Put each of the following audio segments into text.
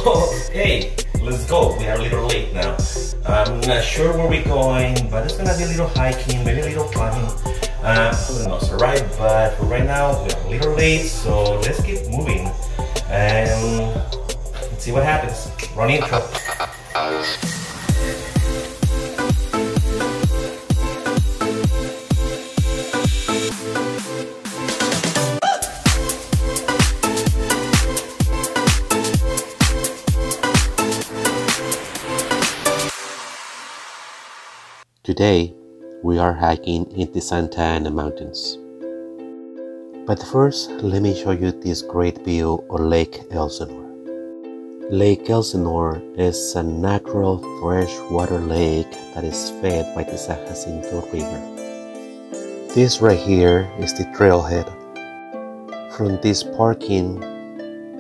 Oh, hey, let's go. We are a little late now. I'm not sure where we're going, but it's gonna be a little hiking, maybe a little climbing. Who knows, alright? But for right now, we're a little late, so let's keep moving and let's see what happens. Run intro. Today, we are hiking in the Santa Ana Mountains. But first, let me show you this great view of Lake Elsinore. Lake Elsinore is a natural freshwater lake that is fed by the San Jacinto River. This right here is the Trailhead. From this parking,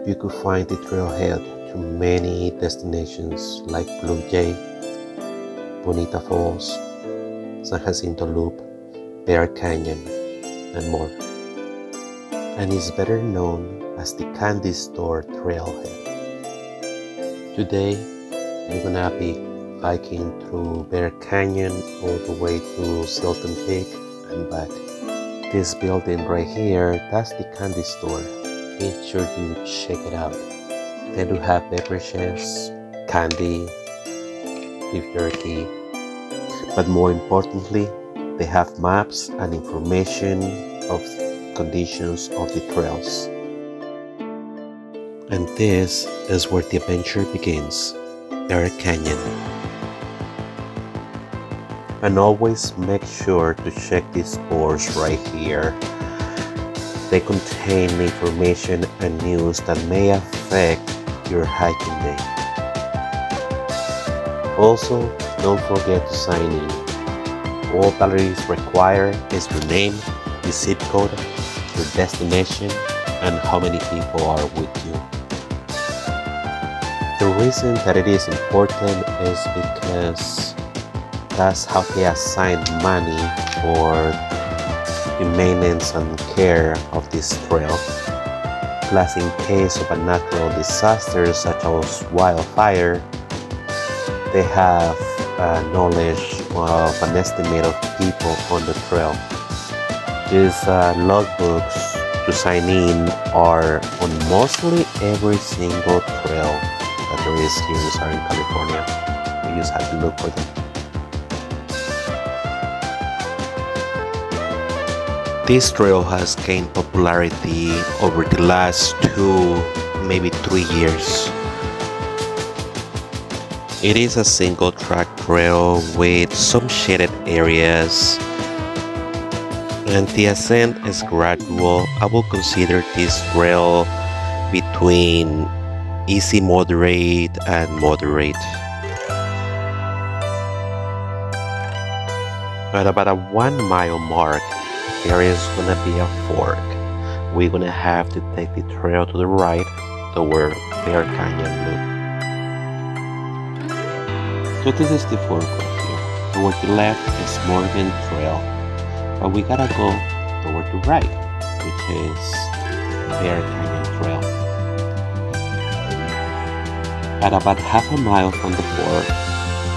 you could find the Trailhead to many destinations like Blue Jay, Bonita Falls, San Jacinto Loop, Bear Canyon, and more. And is better known as the Candy Store Trailhead. Today, we're gonna be hiking through Bear Canyon all the way to Sitton Peak and back. This building right here, that's the Candy Store. Make sure you check it out. They do have beverages, candy, beef jerky, but more importantly, they have maps and information of conditions of the trails. And this is where the adventure begins, Bear Canyon. And always make sure to check these boards right here. They contain information and news that may affect your hiking day. Also, don't forget to sign in. All that is required is your name, your zip code, your destination, and how many people are with you. The reason that it is important is because that's how they assign money for the maintenance and care of this trail. Plus, in case of a natural disaster such as wildfire, they have knowledge of an estimate of people on the trail. These logbooks to sign in are on mostly every single trail that there is here in Southern California. You just have to look for them. This trail has gained popularity over the last 2, maybe 3 years. It is a single track trail with some shaded areas, and the ascent is gradual. I will consider this trail between easy moderate and moderate. At about a 1 mile mark, there is gonna be a fork. We're gonna have to take the trail to the right toward Bear Canyon Loop. So this is the fork right here. Toward the left is Morgan Trail, but we gotta go toward the right, which is Bear Canyon Trail. At about half a mile from the fork,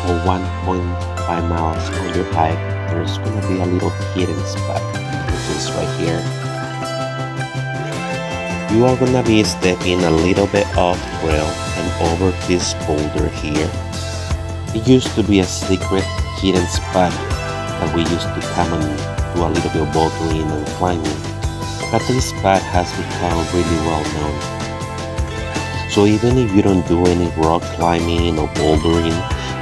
or 1.5 miles on your hike, there's gonna be a little hidden spot, which is right here. You are gonna be stepping a little bit off trail and over this boulder here. It used to be a secret hidden spot that we used to come and do a little bit of bouldering and climbing, but this spot has become really well known. So even if you don't do any rock climbing or bouldering,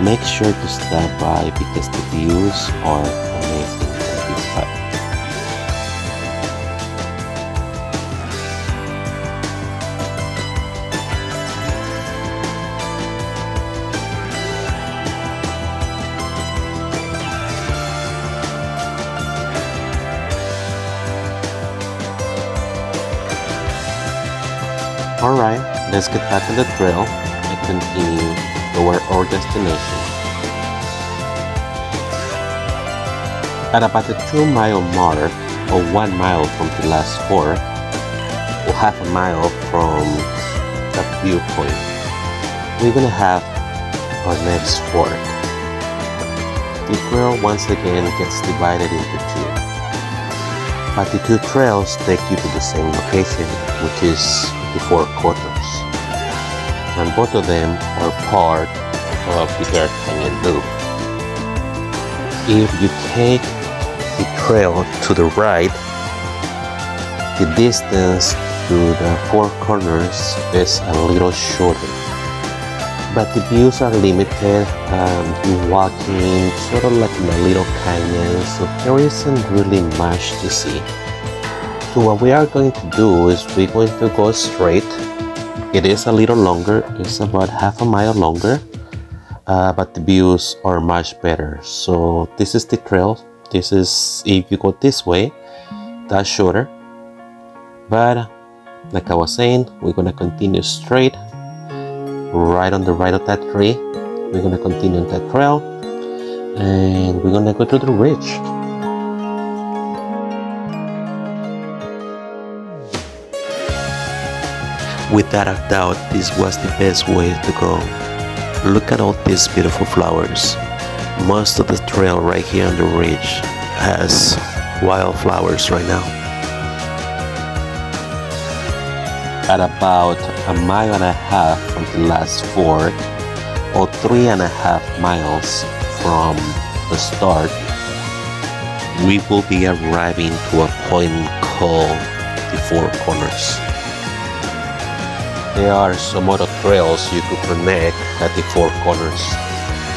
make sure to stop by because the views are amazing from this spot. Alright, let's get back on the trail and continue toward our destination. At about the 2 mile mark, or 1 mile from the last fork, we'll half a mile from that viewpoint, we're gonna have our next fork. The trail once again gets divided into two, but the two trails take you to the same location, which is the Four Corners, and both of them are part of the Bear Canyon Loop. If you take the trail to the right, the distance to the Four Corners is a little shorter, but the views are limited. You're walking sort of like in a little canyon, so there isn't really much to see. So what we are going to do is we're going to go straight. It is a little longer, it's about half a mile longer, but the views are much better. So this is the trail. This is, if you go this way, that's shorter. But like I was saying, we're gonna continue straight, right on the right of that tree. We're gonna continue on that trail, and we're gonna go to the ridge. Without a doubt, this was the best way to go. Look at all these beautiful flowers. Most of the trail right here on the ridge has wildflowers right now. At about a mile and a half from the last fork, or 3.5 miles from the start, we will be arriving to a point called the Four Corners. There are some other trails you could connect at the Four Corners.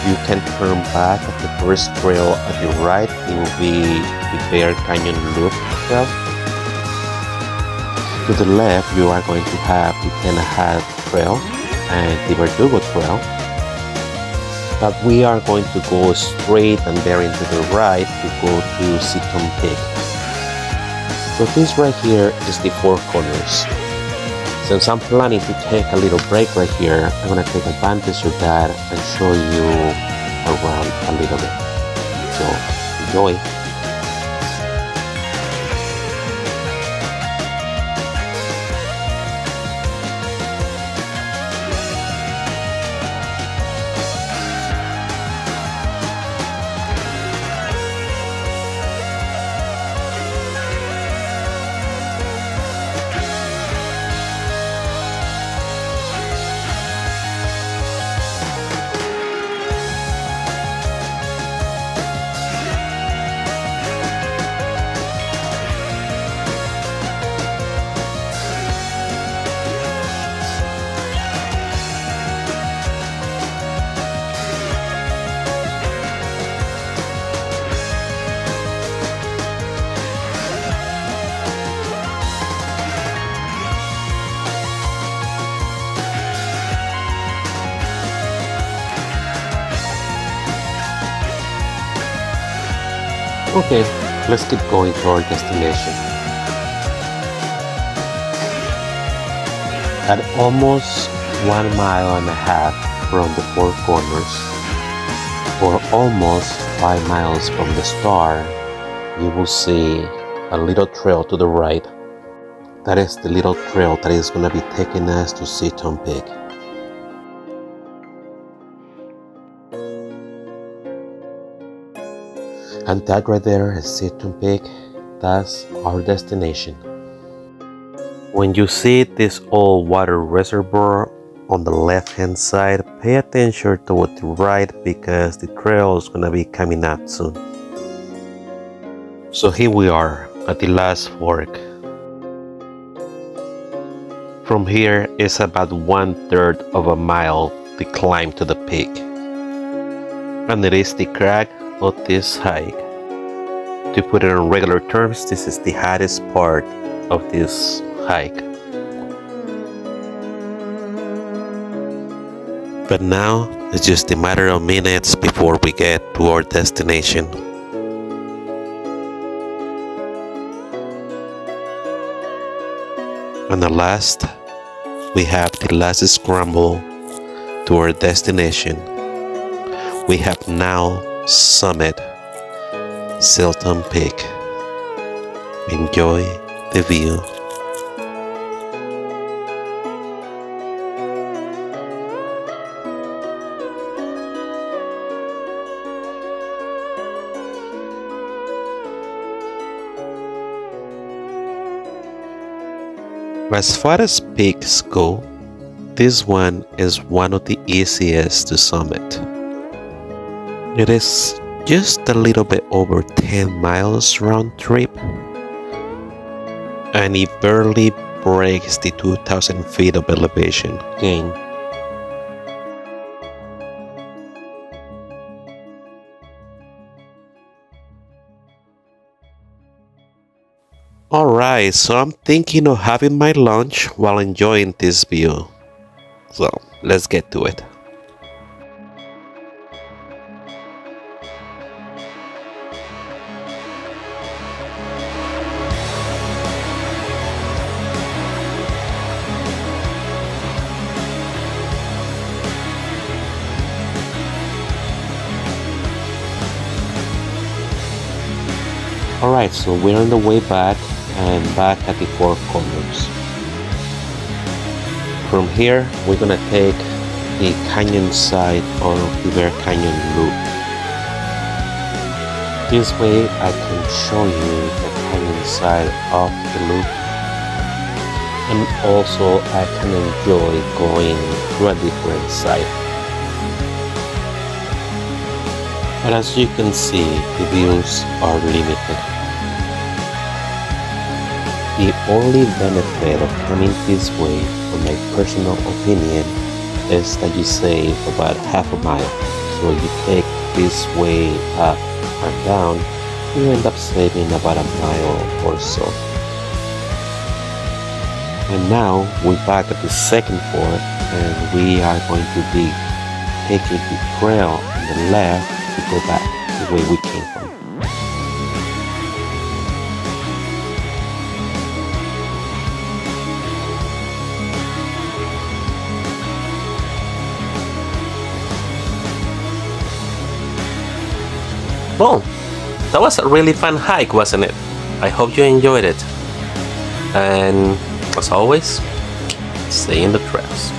You can turn back at the first trail at the right. It will be the Bear Canyon Loop trail. To the left, you are going to have the Trailhead trail and the Verdugo trail. But we are going to go straight and bearing to the right to go to Sitton Peak. So this right here is the Four Corners. Since I'm planning to take a little break right here, I'm going to take advantage of that and show you around a little bit. So enjoy. Okay, let's keep going to our destination. At almost 1.5 miles from the Four Corners, or almost 5 miles from the star, you will see a little trail to the right. That is the little trail that is going to be taking us to Sitton Peak. And that right there is Sitton Peak. That's our destination. When you see this old water reservoir on the left hand side, pay attention toward the right because the trail is gonna be coming up soon. So here we are at the last fork. From here is about 1/3 of a mile to climb to the peak. And it is the crag of this hike. To put it in regular terms, this is the hottest part of this hike. But now it's just a matter of minutes before we get to our destination. And at last, we have the last scramble to our destination. We have now summited Sitton Peak. Enjoy the view. As far as peaks go, this one is one of the easiest to summit. It is just a little bit over 10 miles round trip, and it barely breaks the 2,000 feet of elevation gain. Alright, so I'm thinking of having my lunch while enjoying this view. So let's get to it. Alright, so we're on the way back and back at the Four Corners. From here, we're gonna take the canyon side of the Bear Canyon loop. This way I can show you the canyon side of the loop, and also I can enjoy going through a different side. But as you can see, the views are limited. The only benefit of coming this way, in my personal opinion, is that you save about half a mile. So you take this way up and down, you end up saving about a mile or so. And now we're back at the second fort, and we are going to be taking the trail on the left to go back the way we came from. Well, that was a really fun hike, wasn't it? I hope you enjoyed it. And as always, stay in the trails.